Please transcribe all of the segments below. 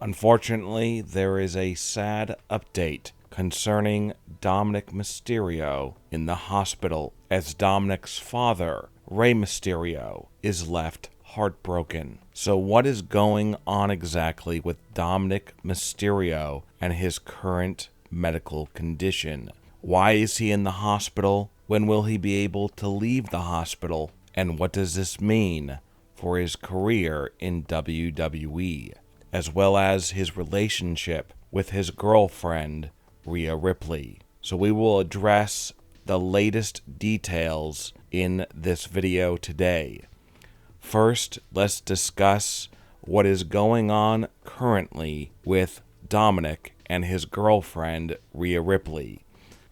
Unfortunately, there is a sad update concerning Dominik Mysterio in the hospital as Dominik's father, Rey Mysterio, is left heartbroken. So what is going on exactly with Dominik Mysterio and his current medical condition? Why is he in the hospital? When will he be able to leave the hospital? And what does this mean for his career in WWE, as well as his relationship with his girlfriend, Rhea Ripley? So we will address the latest details in this video today. First, let's discuss what is going on currently with Dominik and his girlfriend, Rhea Ripley.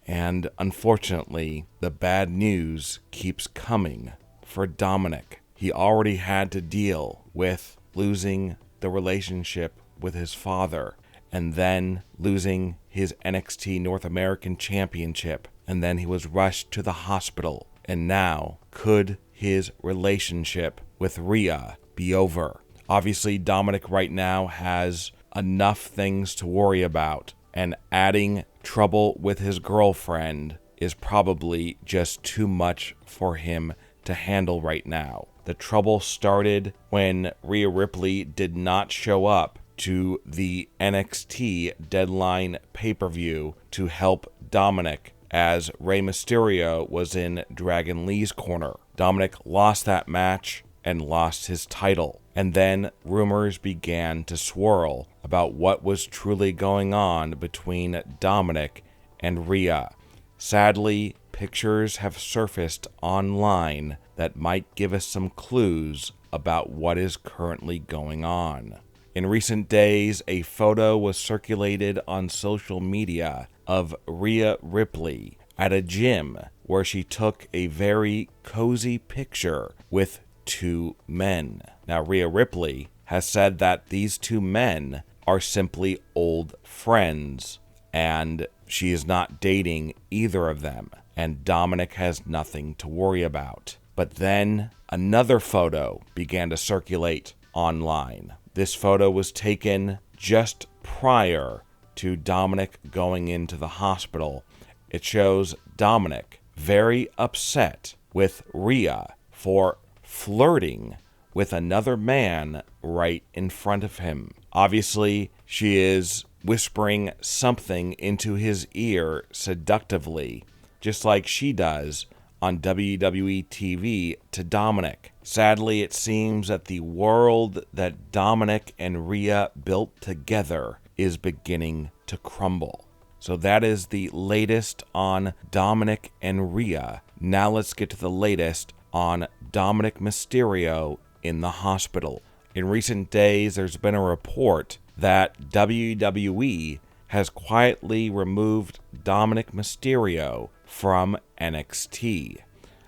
And unfortunately, the bad news keeps coming for Dominik. He already had to deal with losing the relationship with his father, and then losing his NXT North American Championship, and then he was rushed to the hospital. And now, could his relationship with Rhea be over? Obviously, Dominik right now has enough things to worry about, and adding trouble with his girlfriend is probably just too much for him to handle right now. The trouble started when Rhea Ripley did not show up to the NXT Deadline pay-per-view to help Dominik, as Rey Mysterio was in Dragon Lee's corner. Dominik lost that match and lost his title. And then rumors began to swirl about what was truly going on between Dominik and Rhea. Sadly, pictures have surfaced online that might give us some clues about what is currently going on. In recent days, a photo was circulated on social media of Rhea Ripley at a gym where she took a very cozy picture with two men. Now, Rhea Ripley has said that these two men are simply old friends, and she is not dating either of them, and Dominik has nothing to worry about. But then another photo began to circulate online. This photo was taken just prior to Dominik going into the hospital. It shows Dominik very upset with Rhea for flirting with another man right in front of him. Obviously, she is whispering something into his ear seductively, just like she does on WWE TV to Dominik. Sadly, it seems that the world that Dominik and Rhea built together is beginning to crumble. So that is the latest on Dominik and Rhea. Now let's get to the latest on Dominik Mysterio in the hospital. In recent days, there's been a report that WWE has quietly removed Dominik Mysterio from NXT.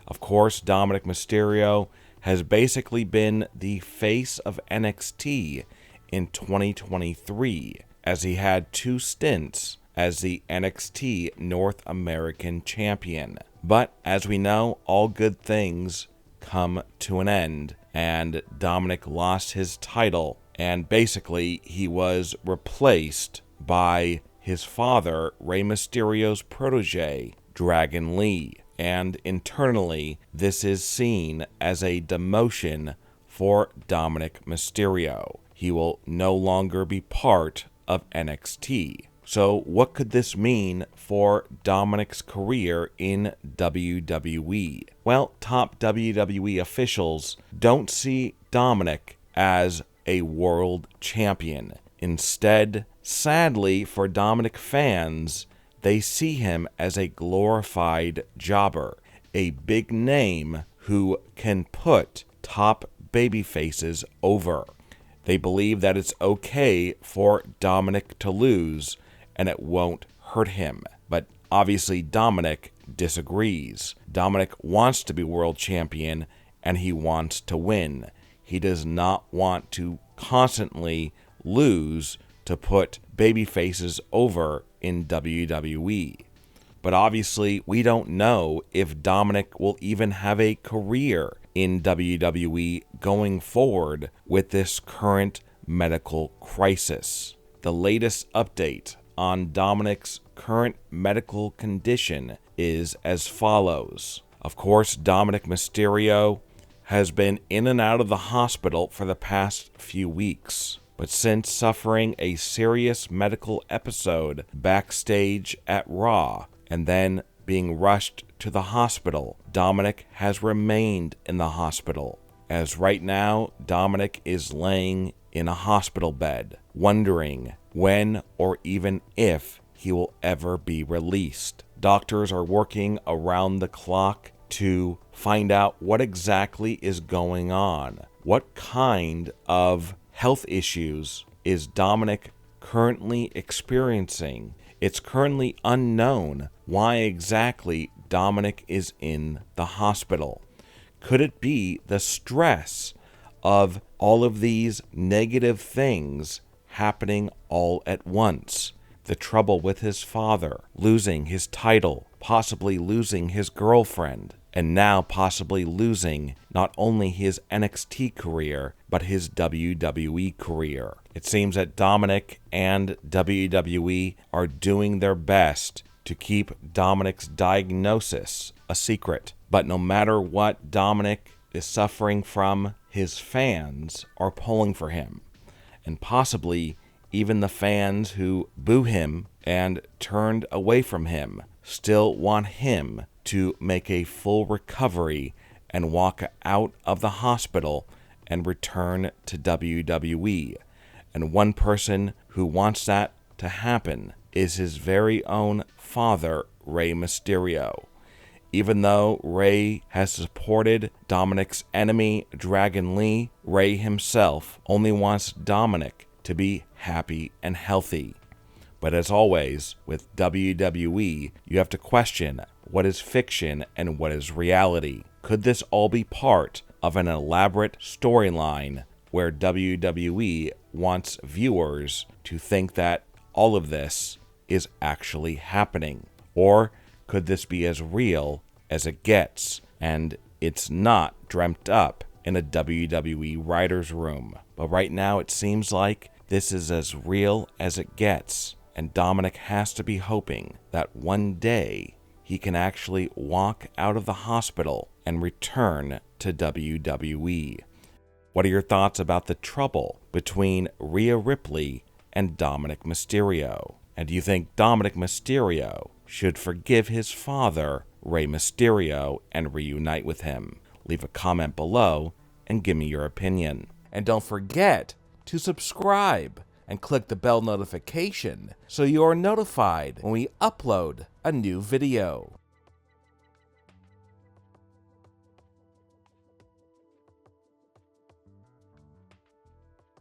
Of course, Dominik Mysterio has basically been the face of NXT in 2023, as he had two stints as the NXT North American Champion. But as we know, all good things come to an end, and Dominik lost his title, and basically he was replaced by his father, Rey Mysterio's protege, Dragon Lee. And internally, this is seen as a demotion for Dominik Mysterio. He will no longer be part of NXT. So what could this mean for Dominik's career in WWE? Well, top WWE officials don't see Dominik as a world champion. Instead, sadly for Dominik fans, they see him as a glorified jobber, a big name who can put top babyfaces over. They believe that it's okay for Dominik to lose, and it won't hurt him. But obviously Dominik disagrees. Dominik wants to be world champion, and he wants to win. He does not want to constantly lose to put babyfaces over in WWE. But obviously, we don't know if Dominik will even have a career in WWE going forward with this current medical crisis. The latest update on Dominik's current medical condition is as follows. Of course, Dominik Mysterio has been in and out of the hospital for the past few weeks. But since suffering a serious medical episode backstage at Raw and then being rushed to the hospital, Dominik has remained in the hospital. As right now, Dominik is laying in a hospital bed, wondering when or even if he will ever be released. Doctors are working around the clock to find out what exactly is going on. What kind of health issues is Dominik currently experiencing? It's currently unknown why exactly Dominik is in the hospital. Could it be the stress of all of these negative things happening all at once? The trouble with his father, losing his title, possibly losing his girlfriend, and now possibly losing not only his NXT career, but his WWE career. It seems that Dominik and WWE are doing their best to keep Dominik's diagnosis a secret. But no matter what Dominik is suffering from, his fans are pulling for him. And possibly even the fans who boo him and turned away from him still want him to make a full recovery and walk out of the hospital and return to WWE. And one person who wants that to happen is his very own father, Rey Mysterio. Even though Rey has supported Dominik's enemy, Dragon Lee, Rey himself only wants Dominik to be happy and healthy. But as always, with WWE, you have to question what is fiction and what is reality. Could this all be part of an elaborate storyline where WWE wants viewers to think that all of this is actually happening? Or could this be as real as it gets, and it's not dreamt up in a WWE writer's room? But right now it seems like this is as real as it gets, and Dominik has to be hoping that one day he can actually walk out of the hospital and return to WWE. What are your thoughts about the trouble between Rhea Ripley and Dominik Mysterio? And do you think Dominik Mysterio should forgive his father, Rey Mysterio, and reunite with him? Leave a comment below and give me your opinion. And don't forget to subscribe and click the bell notification so you are notified when we upload a new video.